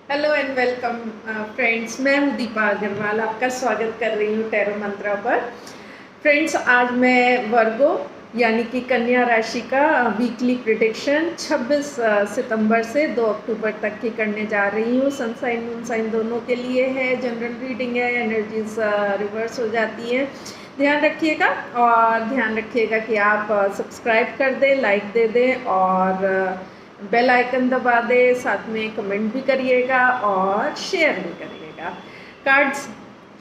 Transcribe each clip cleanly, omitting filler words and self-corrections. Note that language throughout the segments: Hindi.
Hello and welcome friends. मैं हूँ दीपा अग्रवाल, आपका स्वागत कर रही हूँ टैरो मंत्रा पर। फ्रेंड्स, आज मैं वर्गो यानी कि कन्या राशि का वीकली प्रिडिक्शन 26 सितंबर से 2 अक्टूबर तक की करने जा रही हूँ। सनसाइन मून साइन दोनों के लिए है। जनरल रीडिंग है, एनर्जीज रिवर्स हो जाती हैं। ध्यान रखिएगा और ध्यान रखिएगा कि आप सब्सक्राइब कर दें, लाइक दे दें और बेल आइकन दबा दे। साथ में कमेंट भी करिएगा और शेयर भी करिएगा। कार्ड्स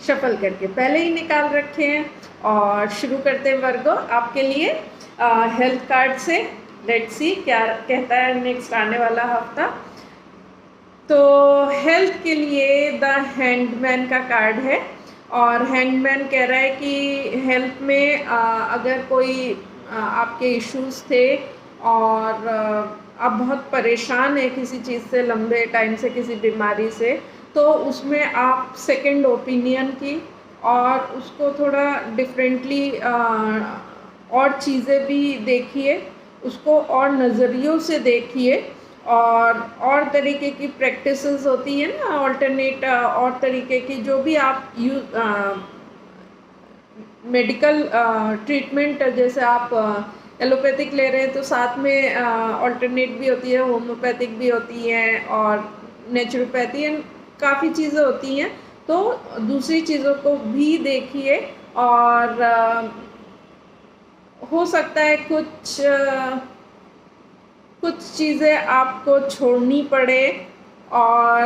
शफल करके पहले ही निकाल रखे हैं और शुरू करते हैं वर्गो आपके लिए हेल्थ कार्ड से। लेट्स सी क्या कहता है नेक्स्ट आने वाला हफ्ता। तो हेल्थ के लिए द हैंडमैन का कार्ड है और हैंडमैन कह रहा है कि हेल्थ में अगर कोई आपके इश्यूज थे और आप बहुत परेशान हैं किसी चीज़ से, लंबे टाइम से किसी बीमारी से, तो उसमें आप सेकंड ओपिनियन की और उसको थोड़ा डिफरेंटली और चीज़ें भी देखिए, उसको और नज़रियों से देखिए और तरीके की प्रैक्टिसेस होती है ना, ऑल्टरनेट और तरीके की जो भी आप मेडिकल ट्रीटमेंट, जैसे आप एलोपैथिक ले रहे हैं तो साथ में ऑल्टरनेट भी होती है, होम्योपैथिक भी होती है और नेचुरोपैथी एंड काफ़ी चीज़ें होती हैं। तो दूसरी चीज़ों को भी देखिए और हो सकता है कुछ चीज़ें आपको छोड़नी पड़े और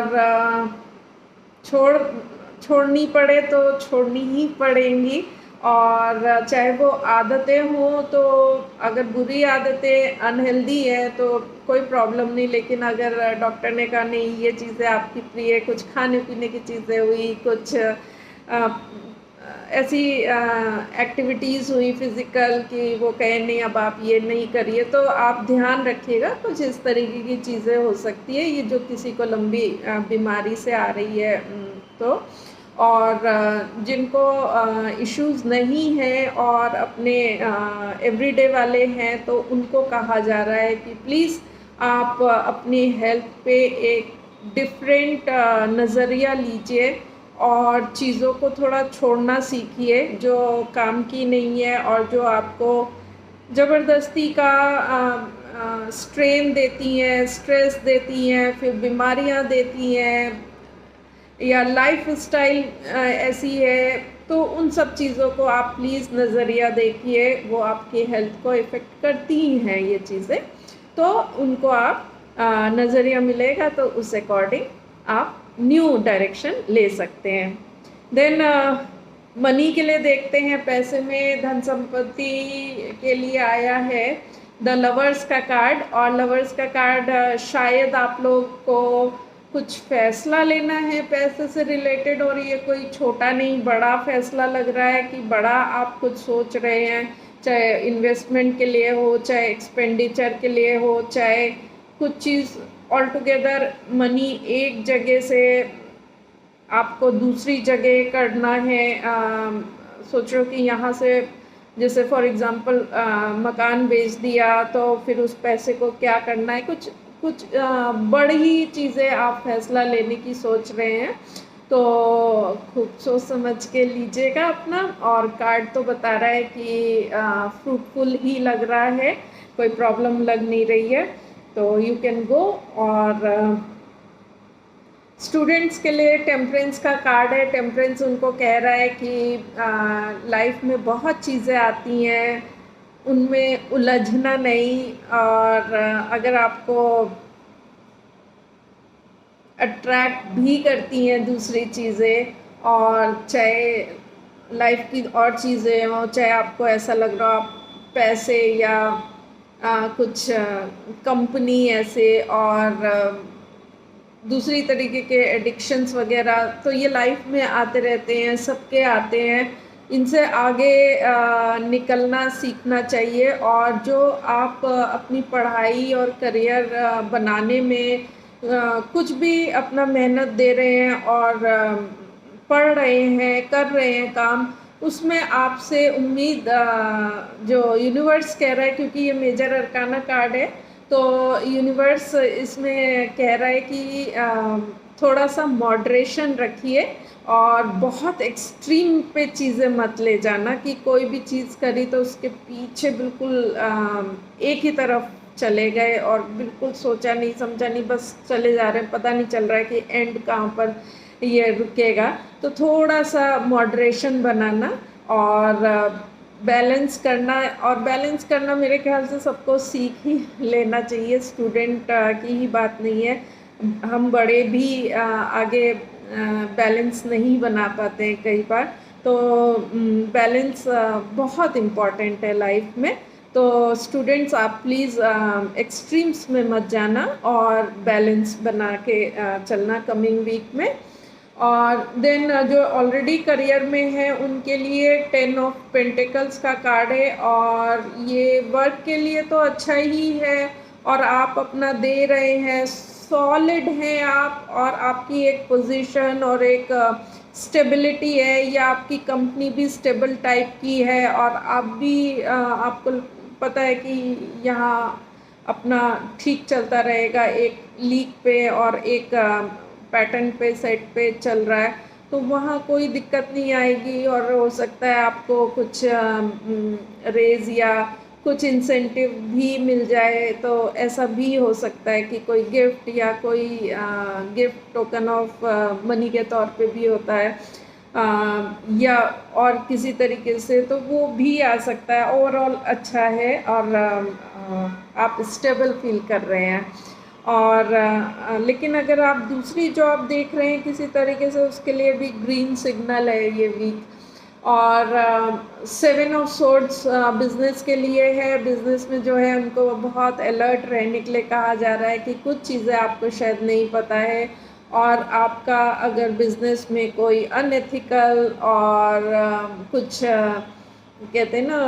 छोड़नी पड़े तो छोड़नी ही पड़ेंगी। और चाहे वो आदतें हों, तो अगर बुरी आदतें अनहेल्दी है तो कोई प्रॉब्लम नहीं, लेकिन अगर डॉक्टर ने कहा नहीं ये चीज़ें आपकी प्रिय, कुछ खाने पीने की चीज़ें हुई, कुछ ऐसी एक्टिविटीज़ हुई फिज़िकल कि वो कहे नहीं अब आप ये नहीं करिए, तो आप ध्यान रखिएगा। कुछ इस तरीके की चीज़ें हो सकती है ये जो किसी को लंबी बीमारी से आ रही है। तो और जिनको इश्यूज़ नहीं है और अपने एवरीडे वाले हैं, तो उनको कहा जा रहा है कि प्लीज़ आप अपनी हेल्थ पे एक डिफरेंट नज़रिया लीजिए और चीज़ों को थोड़ा छोड़ना सीखिए जो काम की नहीं है और जो आपको ज़बरदस्ती का स्ट्रेन देती हैं, स्ट्रेस देती हैं, फिर बीमारियां देती हैं या लाइफ स्टाइल ऐसी है। तो उन सब चीज़ों को आप प्लीज़ नज़रिया देखिए, वो आपकी हेल्थ को इफ़ेक्ट करती ही हैं ये चीज़ें, तो उनको आप नज़रिया मिलेगा तो उस अकॉर्डिंग आप न्यू डायरेक्शन ले सकते हैं। देन मनी के लिए देखते हैं। पैसे में धन संपत्ति के लिए आया है द लवर्स का कार्ड और लवर्स का कार्ड शायद आप लोग को कुछ फैसला लेना है पैसे से रिलेटेड, और ये कोई छोटा नहीं बड़ा फैसला लग रहा है कि बड़ा आप कुछ सोच रहे हैं, चाहे इन्वेस्टमेंट के लिए हो, चाहे एक्सपेंडिचर के लिए हो, चाहे कुछ चीज़ ऑल टुगेदर मनी एक जगह से आपको दूसरी जगह करना है। सोचो कि यहाँ से जैसे फॉर एग्ज़ाम्पल मकान बेच दिया तो फिर उस पैसे को क्या करना है, कुछ कुछ बड़ी चीज़ें आप फैसला लेने की सोच रहे हैं, तो खूब सोच समझ के लीजिएगा अपना। और कार्ड तो बता रहा है कि फ्रूटफुल ही लग रहा है, कोई प्रॉब्लम लग नहीं रही है, तो यू कैन गो। और स्टूडेंट्स के लिए टेम्परेंस का कार्ड है। टेम्परेंस उनको कह रहा है कि लाइफ में बहुत चीज़ें आती हैं, उनमें उलझना नहीं, और अगर आपको अट्रैक्ट भी करती हैं दूसरी चीज़ें, और चाहे लाइफ की और चीज़ें हों, चाहे आपको ऐसा लग रहा हो आप पैसे या कुछ कंपनी ऐसे और दूसरी तरीके के एडिक्शंस वगैरह, तो ये लाइफ में आते रहते हैं, सबके आते हैं। इनसे आगे निकलना सीखना चाहिए, और जो आप अपनी पढ़ाई और करियर बनाने में कुछ भी अपना मेहनत दे रहे हैं और पढ़ रहे हैं, कर रहे हैं काम, उसमें आपसे उम्मीद जो यूनिवर्स कह रहा है, क्योंकि ये मेजर अरकाना कार्ड है, तो यूनिवर्स इसमें कह रहा है कि थोड़ा सा मॉडरेशन रखिए और बहुत एक्सट्रीम पे चीज़ें मत ले जाना कि कोई भी चीज़ करी तो उसके पीछे बिल्कुल एक ही तरफ चले गए और बिल्कुल सोचा नहीं समझा नहीं, बस चले जा रहे हैं, पता नहीं चल रहा है कि एंड कहाँ पर ये रुकेगा। तो थोड़ा सा मॉडरेशन बनाना और बैलेंस करना। और बैलेंस करना मेरे ख्याल से सबको सीख ही लेना चाहिए, स्टूडेंट की ही बात नहीं है, हम बड़े भी आगे बैलेंस नहीं बना पाते हैं कई बार। तो बैलेंस बहुत इम्पॉर्टेंट है लाइफ में। तो स्टूडेंट्स आप प्लीज़ एक्सट्रीम्स में मत जाना और बैलेंस बना के चलना कमिंग वीक में। और देन जो ऑलरेडी करियर में है उनके लिए 10 ऑफ पेंटिकल्स का कार्ड है, और ये वर्क के लिए तो अच्छा ही है और आप अपना दे रहे हैं, सॉलिड हैं आप, और आपकी एक पोजीशन और एक स्टेबिलिटी है, या आपकी कंपनी भी स्टेबल टाइप की है और आप भी आपको पता है कि यहाँ अपना ठीक चलता रहेगा, एक लीक पे और एक पैटर्न पे सेट पे चल रहा है, तो वहाँ कोई दिक्कत नहीं आएगी। और हो सकता है आपको कुछ रेज या कुछ इंसेंटिव भी मिल जाए, तो ऐसा भी हो सकता है कि कोई गिफ्ट या कोई गिफ्ट टोकन ऑफ मनी के तौर पे भी होता है, या और किसी तरीके से, तो वो भी आ सकता है। ओवरऑल अच्छा है और आप स्टेबल फील कर रहे हैं। और लेकिन अगर आप दूसरी जॉब देख रहे हैं किसी तरीके से, उसके लिए भी ग्रीन सिग्नल है ये वीक। और 7 ऑफ सोर्ड्स बिजनेस के लिए है। बिजनेस में जो है उनको बहुत अलर्ट रहने के लिए कहा जा रहा है कि कुछ चीज़ें आपको शायद नहीं पता है, और आपका अगर बिजनेस में कोई अनएथिकल और कुछ कहते हैं ना,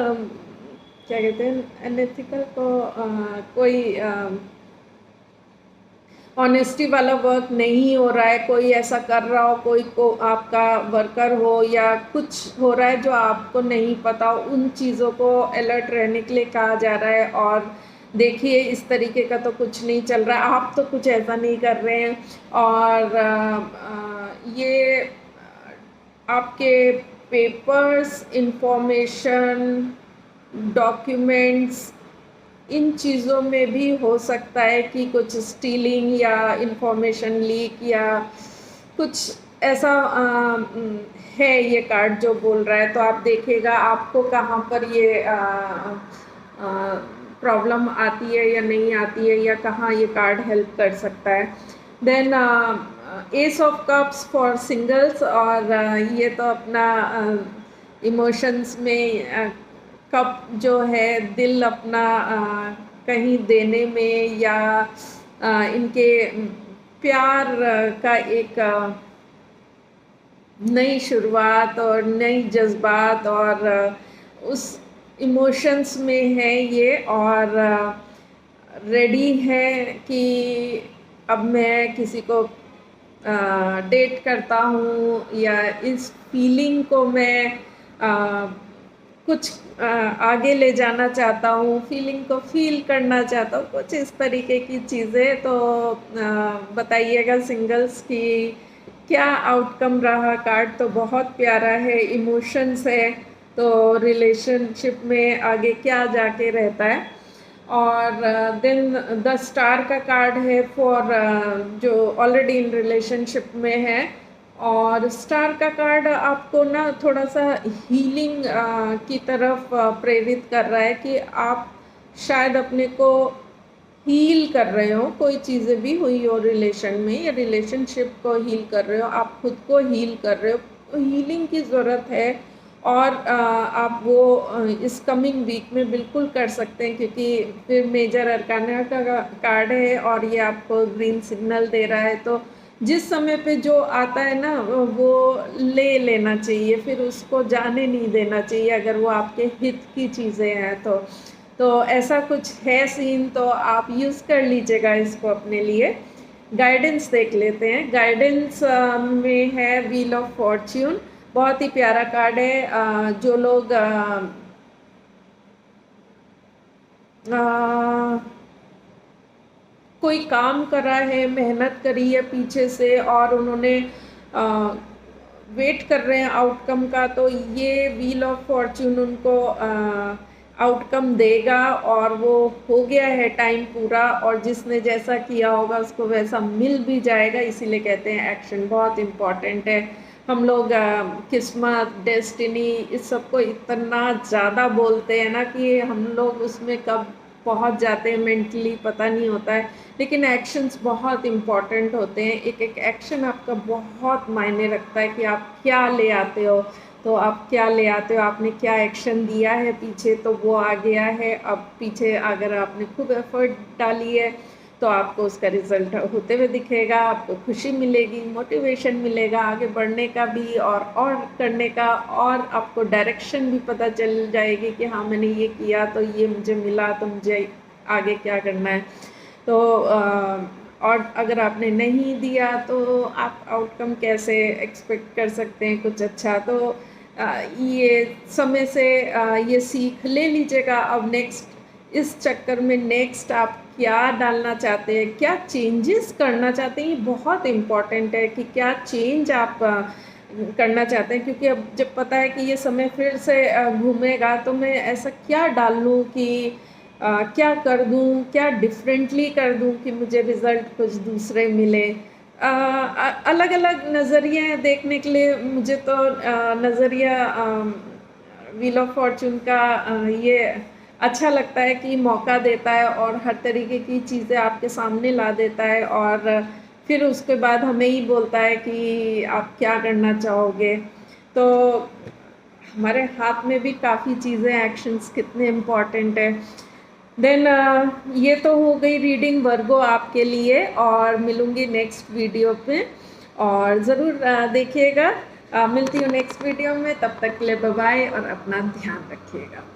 क्या कहते हैं अनएथिकल को, कोई ऑनेस्टी वाला वर्क नहीं हो रहा है, कोई ऐसा कर रहा हो, कोई को आपका वर्कर हो या कुछ हो रहा है जो आपको नहीं पता हो, उन चीज़ों को अलर्ट रहने के लिए कहा जा रहा है। और देखिए इस तरीके का तो कुछ नहीं चल रहा है, आप तो कुछ ऐसा नहीं कर रहे हैं, और ये आपके पेपर्स, इंफॉर्मेशन, डॉक्यूमेंट्स, इन चीज़ों में भी हो सकता है कि कुछ स्टीलिंग या इंफॉर्मेशन लीक या कुछ ऐसा है ये कार्ड जो बोल रहा है। तो आप देखिएगा आपको कहाँ पर ये प्रॉब्लम आती है या नहीं आती है, या कहाँ ये कार्ड हेल्प कर सकता है। Then ace of cups for singles, और ये तो अपना इमोशंस में कप जो है, दिल अपना कहीं देने में या इनके प्यार का एक नई शुरुआत और नई जज्बात और उस इमोशंस में है ये, और रेडी है कि अब मैं किसी को डेट करता हूँ, या इस फीलिंग को मैं कुछ आगे ले जाना चाहता हूँ, फीलिंग को फील करना चाहता हूँ, कुछ इस तरीके की चीज़ें। तो बताइएगा सिंगल्स की क्या आउटकम रहा। कार्ड तो बहुत प्यारा है, इमोशंस है, तो रिलेशनशिप में आगे क्या जाके रहता है। और देन द स्टार का कार्ड है फॉर जो ऑलरेडी इन रिलेशनशिप में है, और स्टार का कार्ड आपको ना थोड़ा सा हीलिंग की तरफ प्रेरित कर रहा है कि आप शायद अपने को हील कर रहे हो, कोई चीज़ें भी हुई हो रिलेशन में या रिलेशनशिप को हील कर रहे हो, आप खुद को हील कर रहे हो, तो हीलिंग की ज़रूरत है। और आप वो इस कमिंग वीक में बिल्कुल कर सकते हैं, क्योंकि फिर मेजर अरकाना का कार्ड है और ये आपको ग्रीन सिग्नल दे रहा है। तो जिस समय पे जो आता है ना वो ले लेना चाहिए, फिर उसको जाने नहीं देना चाहिए अगर वो आपके हित की चीज़ें हैं तो ऐसा कुछ है सीन, तो आप यूज़ कर लीजिएगा इसको अपने लिए। गाइडेंस देख लेते हैं। गाइडेंस में है व्हील ऑफ फॉर्च्यून, बहुत ही प्यारा कार्ड है। जो लोग कोई काम करा है, मेहनत करी है पीछे से और उन्होंने वेट कर रहे हैं आउटकम का, तो ये व्हील ऑफ फॉर्च्यून उनको आउटकम देगा और वो हो गया है टाइम पूरा, और जिसने जैसा किया होगा उसको वैसा मिल भी जाएगा। इसीलिए कहते हैं एक्शन बहुत इम्पॉर्टेंट है। हम लोग किस्मत, डेस्टिनी, इस सब को इतना ज़्यादा बोलते हैं ना कि हम लोग उसमें कब पहुंच जाते हैं मेंटली पता नहीं होता है, लेकिन एक्शंस बहुत इम्पॉर्टेंट होते हैं। एक एक एक्शन आपका बहुत मायने रखता है कि आप क्या ले आते हो। तो आप क्या ले आते हो, आपने क्या एक्शन दिया है पीछे, तो वो आ गया है। अब पीछे अगर आपने खूब एफर्ट डाली है तो आपको उसका रिज़ल्ट होते हुए दिखेगा, आपको खुशी मिलेगी, मोटिवेशन मिलेगा आगे बढ़ने का भी और करने का, और आपको डायरेक्शन भी पता चल जाएगी कि हाँ मैंने ये किया तो ये मुझे मिला, तो मुझे आगे क्या करना है। तो और अगर आपने नहीं दिया तो आप आउटकम कैसे एक्सपेक्ट कर सकते हैं कुछ अच्छा। तो ये समय से ये सीख ले लीजिएगा। अब नेक्स्ट इस चक्कर में नेक्स्ट आप क्या डालना चाहते हैं, क्या चेंजेस करना चाहते हैं, ये बहुत इम्पॉर्टेंट है कि क्या चेंज आप करना चाहते हैं। क्योंकि अब जब पता है कि ये समय फिर से घूमेगा तो मैं ऐसा क्या डाल लूँ कि क्या कर दूँ, क्या डिफरेंटली कर दूँ कि मुझे रिज़ल्ट कुछ दूसरे मिले। अलग अलग नज़रिए देखने के लिए मुझे तो नज़रिया व्हील ऑफ फॉर्चून का ये अच्छा लगता है कि मौका देता है और हर तरीके की चीज़ें आपके सामने ला देता है, और फिर उसके बाद हमें ही बोलता है कि आप क्या करना चाहोगे। तो हमारे हाथ में भी काफ़ी चीज़ें, एक्शंस कितने इम्पॉर्टेंट है। देन ये तो हो गई रीडिंग वर्गो आपके लिए, और मिलूँगी नेक्स्ट वीडियो पे, और ज़रूर देखिएगा। मिलती हूँ नेक्स्ट वीडियो में, तब तक के लिए बाय बाय और अपना ध्यान रखिएगा।